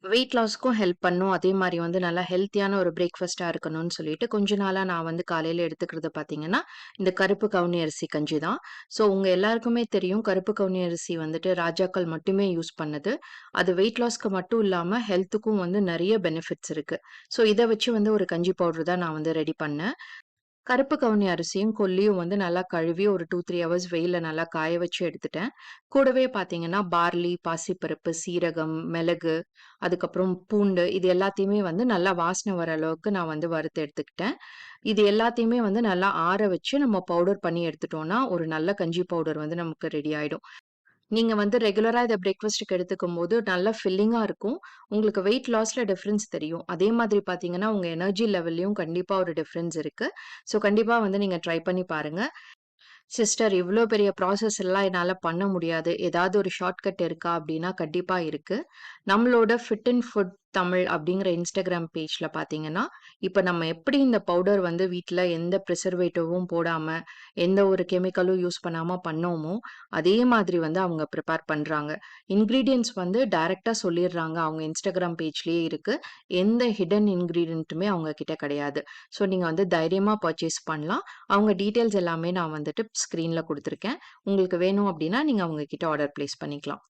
Wait லாஸ்க்கும் help பண்ணும். அதே மாரி வந்து நல்லா ஹெல்த்தியான ஒரு பிரேக்ஃபாஸ்ட்டா இருக்கணும்னு சொல்லிட்டு, கொஞ்ச நாளா நான் வந்து காலையில எடுத்துக்கிறது பார்த்தீங்கன்னா, இந்த கருப்பு கவுனி அரிசி கஞ்சி தான். ஸோ உங்க எல்லாருக்குமே தெரியும், கருப்பு கவுனி அரிசி வந்துட்டு ராஜாக்கள் மட்டுமே யூஸ் பண்ணது. அது வெயிட் லாஸ்க்கு மட்டும் இல்லாம, ஹெல்த்துக்கும் வந்து நெறைய பெனிஃபிட்ஸ் இருக்கு. ஸோ இத வச்சு வந்து ஒரு கஞ்சி பவுடர் தான் நான் வந்து ரெடி பண்ணேன். கருப்பு கவுனி அரிசியும், கொள்ளியும் வந்து நல்லா கழுவி ஒரு 2, 3 ஹவர்ஸ் வெயில்ல நல்லா காய வச்சு எடுத்துட்டேன். கூடவே பார்த்தீங்கன்னா, பார்லி, பாசிப்பருப்பு, சீரகம், மிளகு, அதுக்கப்புறம் பூண்டு இது எல்லாத்தையுமே வந்து நல்லா வாசனை வர அளவுக்கு நான் வந்து வறுத்து எடுத்துக்கிட்டேன். இது எல்லாத்தையுமே வந்து நல்லா ஆற வச்சு நம்ம பவுடர் பண்ணி எடுத்துட்டோம்னா, ஒரு நல்ல கஞ்சி பவுடர் வந்து நமக்கு ரெடி ஆயிடும். நீங்க வந்து ரெகுலரா இத பிரேக்ஃபாஸ்ட்க்கு எடுத்துக்கும்போது நல்ல ஃபில்லிங்கா இருக்கும். உங்களுக்கு வெயிட் லாஸ்ல டிஃபரன்ஸ் தெரியும். அதே மாதிரி பார்த்தீங்கன்னா, உங்க எனர்ஜி லெவல்லயும் கண்டிப்பா ஒரு டிஃபரன்ஸ் இருக்கு. ஸோ கண்டிப்பா வந்து நீங்க ட்ரை பண்ணி பாருங்க. சிஸ்டர் இவ்ளோ பெரிய ப்ராசஸ் எல்லாம் என்னால பண்ண முடியாது. ஏதாவது ஒரு ஷார்ட்கட் இருக்கா? அப்டின்னா கண்டிப்பா இருக்கு. நம்மளோட ஃபிட் அண்ட் ஃபுட் தமிழ் அப்படிங்கிற Instagram பேஜ்ல பார்த்தீங்கன்னா, இப்ப நம்ம எப்படி இந்த பவுடர் வந்து வீட்ல எந்த ப்ரிசர்வேட்டிவும் போடாம, எந்த ஒரு கெமிக்கலும் யூஸ் பண்ணாம பண்ணோமோ, அதே மாதிரி வந்து அவங்க ப்ரிப்பேர் பண்றாங்க. இன்கிரீடியன்ட்ஸ் வந்து டைரக்ட்டா சொல்லிர்றாங்க. அவங்க Instagram பேஜ்லயே இருக்கு. எந்த ஹிடன் இன்கிரீடியன்ட்டுமே அவங்க கிட்ட கிடையாது. ஸோ நீங்க வந்து தைரியமா பர்ச்சேஸ் பண்ணலாம். அவங்க டீட்டெயில்ஸ் எல்லாமே நான் வந்துட்டு ஸ்க்ரீன்ல குடுத்துருக்கேன். உங்களுக்கு வேணும் அப்டின்னா, நீங்க அவங்க கிட்ட ஆர்டர் பிளேஸ் பண்ணிக்கலாம்.